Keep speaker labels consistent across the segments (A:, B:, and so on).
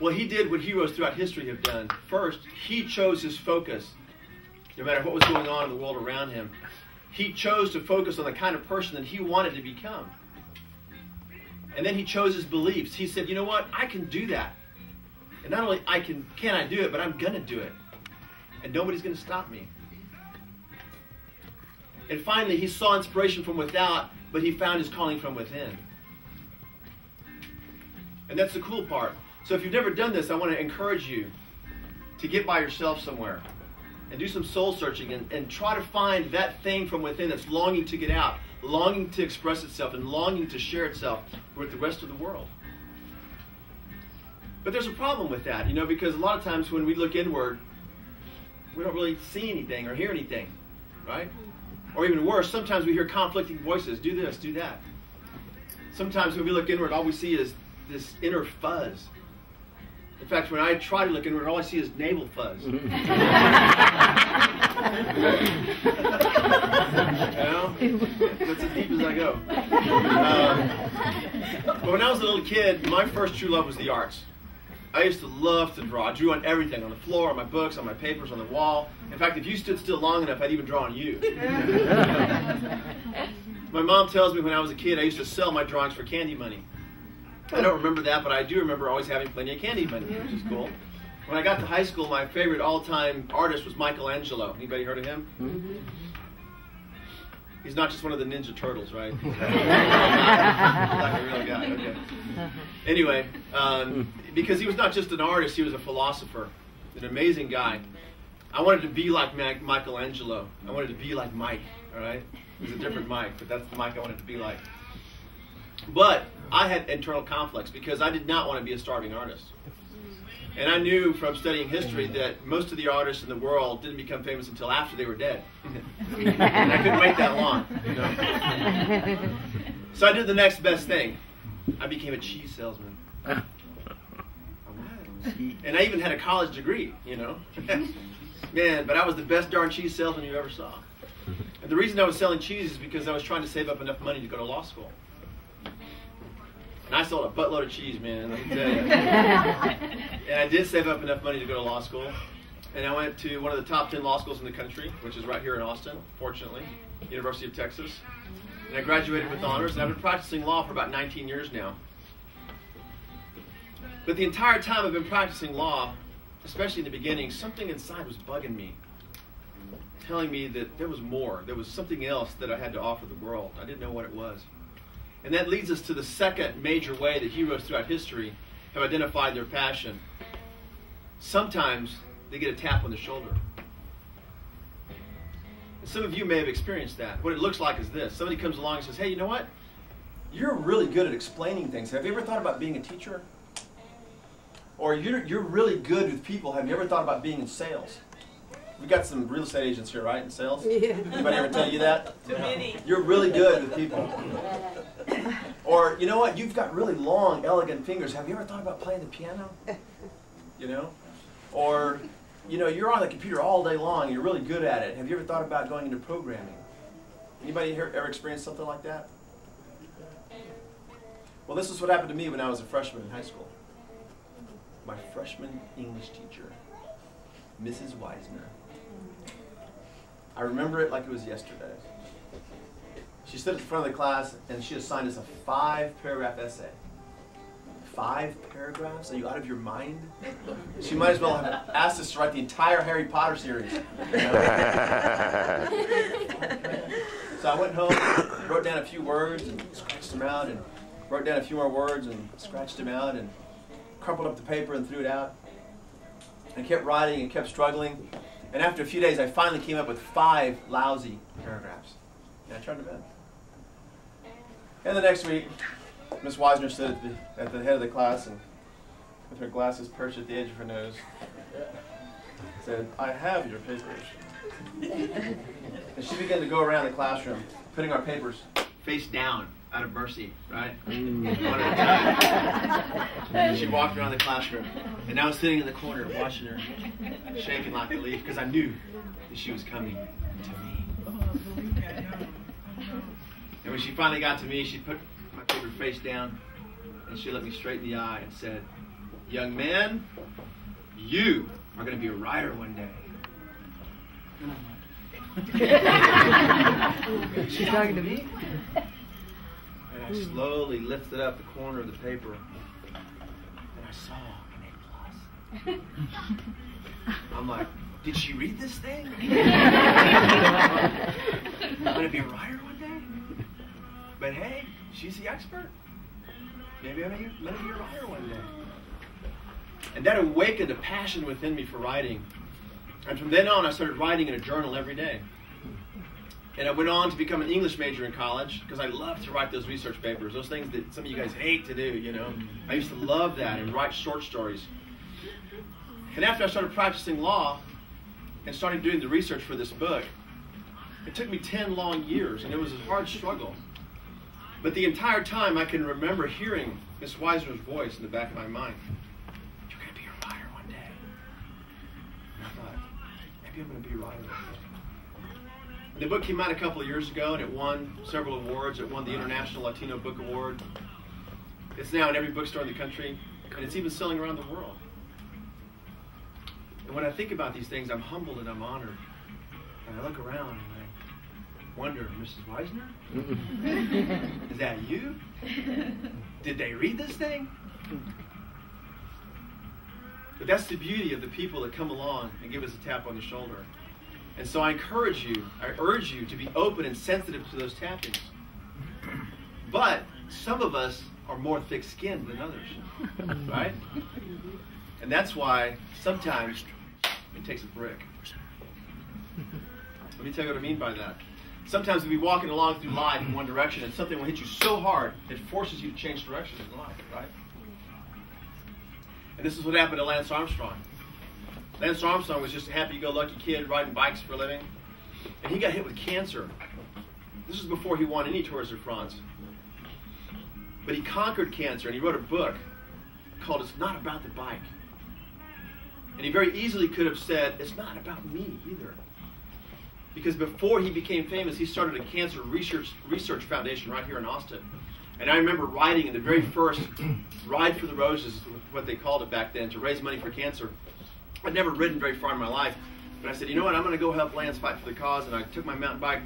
A: Well, he did what heroes throughout history have done. First, he chose his focus. No matter what was going on in the world around him, he chose to focus on the kind of person that he wanted to become. And then he chose his beliefs. He said, you know what? I can do that. And not only can I do it, but I'm going to do it. And nobody's going to stop me. And finally, he saw inspiration from without, but he found his calling from within. And that's the cool part. So if you've never done this, I want to encourage you to get by yourself somewhere and do some soul searching and try to find that thing from within that's longing to get out, longing to express itself, and longing to share itself with the rest of the world. But there's a problem with that, because a lot of times when we look inward, we don't really see anything or hear anything, right? Or even worse, sometimes we hear conflicting voices, do this, do that. Sometimes when we look inward, all we see is this inner fuzz. In fact, when I try to look inward, all I see is navel fuzz. That's as deep as I go. But when I was a little kid, my first true love was the arts. I used to love to draw. I drew on everything, on the floor, on my books, on my papers, on the wall. In fact, if you stood still long enough, I'd even draw on you. My mom tells me when I was a kid, I used to sell my drawings for candy money. I don't remember that, but I do remember always having plenty of candy money, which is cool. When I got to high school, my favorite all-time artist was Michelangelo. Anybody heard of him? Mm-hmm. He's not just one of the Ninja Turtles, right? He's like a real guy. Okay. Anyway, because he was not just an artist, he was a philosopher, an amazing guy. I wanted to be like Michelangelo. I wanted to be like Mike, all right? It was a different Mike, but that's the Mike I wanted to be like. But I had internal conflicts because I did not want to be a starving artist. And I knew from studying history that most of the artists in the world didn't become famous until after they were dead. And I couldn't wait that long. So I did the next best thing. I became a cheese salesman. And I even had a college degree, Man, but I was the best darn cheese salesman you ever saw. And the reason I was selling cheese is because I was trying to save up enough money to go to law school. And I sold a buttload of cheese, man, let me tell you. And I did save up enough money to go to law school. And I went to one of the top 10 law schools in the country, which is right here in Austin, fortunately, University of Texas. And I graduated with honors, and I've been practicing law for about 19 years now. But the entire time I've been practicing law, especially in the beginning, something inside was bugging me, telling me that there was more. There was something else that I had to offer the world. I didn't know what it was. And that leads us to the second major way that heroes throughout history have identified their passion. Sometimes they get a tap on the shoulder. And some of you may have experienced that. What it looks like is this. Somebody comes along and says, hey, you know what? You're really good at explaining things. Have you ever thought about being a teacher? Or you're really good with people. Have you ever thought about being in sales? We got some real estate agents here, right, in sales? Yeah. Anybody ever tell you that?
B: Too many.
A: You're really good with people. Or, you know what, you've got really long, elegant fingers. Have you ever thought about playing the piano? Or, you're on the computer all day long. You're really good at it. Have you ever thought about going into programming? Anybody here ever experienced something like that? Well, this is what happened to me when I was a freshman in high school. My freshman English teacher, Mrs. Weisner. I remember it like it was yesterday. She stood at the front of the class and she assigned us a 5-paragraph essay. 5 paragraphs? Are you out of your mind? She might as well have asked us to write the entire Harry Potter series. So I went home, wrote down a few words and scratched them out, and wrote down a few more words and scratched them out, and crumpled up the paper and threw it out. And kept writing and kept struggling. And after a few days, I finally came up with 5 lousy paragraphs. And I turned to bed. And the next week, Miss Weisner stood at the head of the class and with her glasses perched at the edge of her nose, said, I have your papers. And she began to go around the classroom, putting our papers face down out of mercy, right? One at a time. And she walked around the classroom. And I was sitting in the corner watching her, shaking like a leaf, because I knew that she was coming to me. And when she finally got to me, she put my paper face down, and she looked me straight in the eye and said, young man, you are going to be a writer one day. She's talking to me? And I slowly lifted up the corner of the paper, and I saw an A+. I'm like, did she read this thing? I'm going to be a writer one day? But hey, she's the expert. Maybe I'm going to be a writer one day. And that awakened a passion within me for writing. And from then on, I started writing in a journal every day. And I went on to become an English major in college because I loved to write those research papers, those things that some of you guys hate to do, you know. I used to love that and write short stories. And after I started practicing law and started doing the research for this book, it took me 10 long years, and it was a hard struggle. But the entire time, I can remember hearing Miss Weisner's voice in the back of my mind. You're going to be a writer one day. And I thought, maybe I'm going to be a writer one day. The book came out a couple of years ago, and it won several awards. It won the International Latino Book Award. It's now in every bookstore in the country, and it's even selling around the world. And when I think about these things, I'm humbled and I'm honored. And I look around and I wonder, Mrs. Weisner? Is that you? Did they read this thing? But that's the beauty of the people that come along and give us a tap on the shoulder. And so I urge you to be open and sensitive to those tappings. But some of us are more thick-skinned than others, right? And that's why sometimes it takes a brick. Let me tell you what I mean by that. Sometimes we'll be walking along through life in one direction and something will hit you so hard it forces you to change direction in life, right? And this is what happened to Lance Armstrong. Lance Armstrong was just a happy-go-lucky kid riding bikes for a living, and he got hit with cancer. This was before he won any Tours de France. But he conquered cancer, and he wrote a book called It's Not About the Bike. And he very easily could have said, it's not about me either. Because before he became famous, he started a cancer research foundation right here in Austin. And I remember riding in the very first Ride for the Roses, what they called it back then, to raise money for cancer. I'd never ridden very far in my life, but I said, you know what, I'm going to go help Lance fight for the cause, and I took my mountain bike,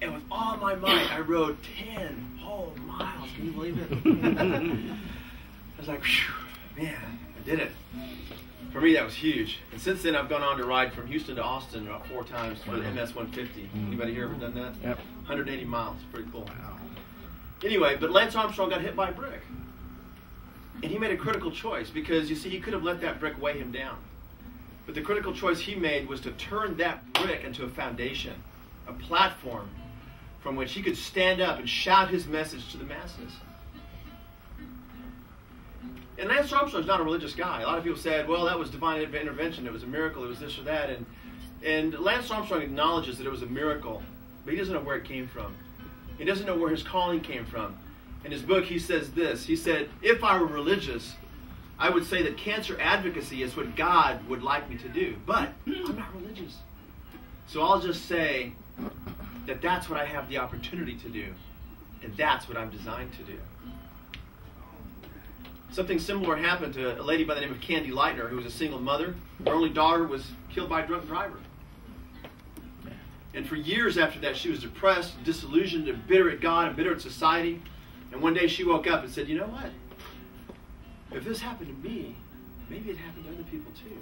A: and with all my might, I rode 10 whole miles. Can you believe it? I was like, whew, man, I did it. For me, that was huge. And since then, I've gone on to ride from Houston to Austin about 4 times for the MS 150. Anybody here ever done that?
B: Yep.
A: 180 miles. Pretty cool. Wow. Anyway, but Lance Armstrong got hit by a brick. And he made a critical choice because, you see, he could have let that brick weigh him down. But the critical choice he made was to turn that brick into a foundation, a platform from which he could stand up and shout his message to the masses. And Lance Armstrong's not a religious guy. A lot of people said, well, that was divine intervention. It was a miracle. It was this or that. And Lance Armstrong acknowledges that it was a miracle, but he doesn't know where it came from. He doesn't know where his calling came from. In his book, he says this. He said, if I were religious, I would say that cancer advocacy is what God would like me to do. But I'm not religious. So I'll just say that that's what I have the opportunity to do. And that's what I'm designed to do. Something similar happened to a lady by the name of Candy Lightner, who was a single mother. Her only daughter was killed by a drunk driver. And for years after that, she was depressed, disillusioned, and bitter at God and bitter at society. And one day she woke up and said, you know what? If this happened to me, maybe it happened to other people too.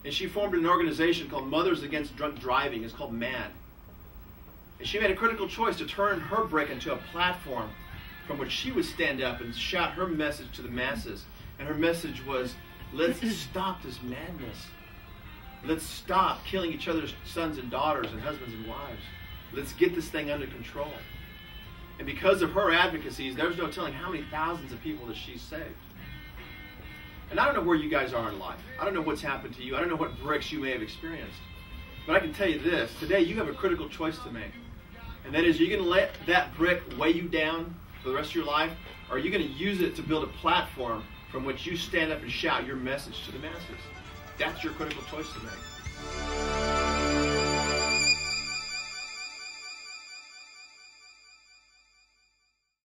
A: And she formed an organization called Mothers Against Drunk Driving. It's called MAD. And she made a critical choice to turn her brick into a platform from which she would stand up and shout her message to the masses. And her message was, let's stop this madness. Let's stop killing each other's sons and daughters and husbands and wives. Let's get this thing under control. And because of her advocacies, there's no telling how many thousands of people that she's saved. And I don't know where you guys are in life. I don't know what's happened to you. I don't know what bricks you may have experienced. But I can tell you this. Today you have a critical choice to make. And that is, are you going to let that brick weigh you down for the rest of your life? Or are you going to use it to build a platform from which you stand up and shout your message to the masses? That's your critical choice to make.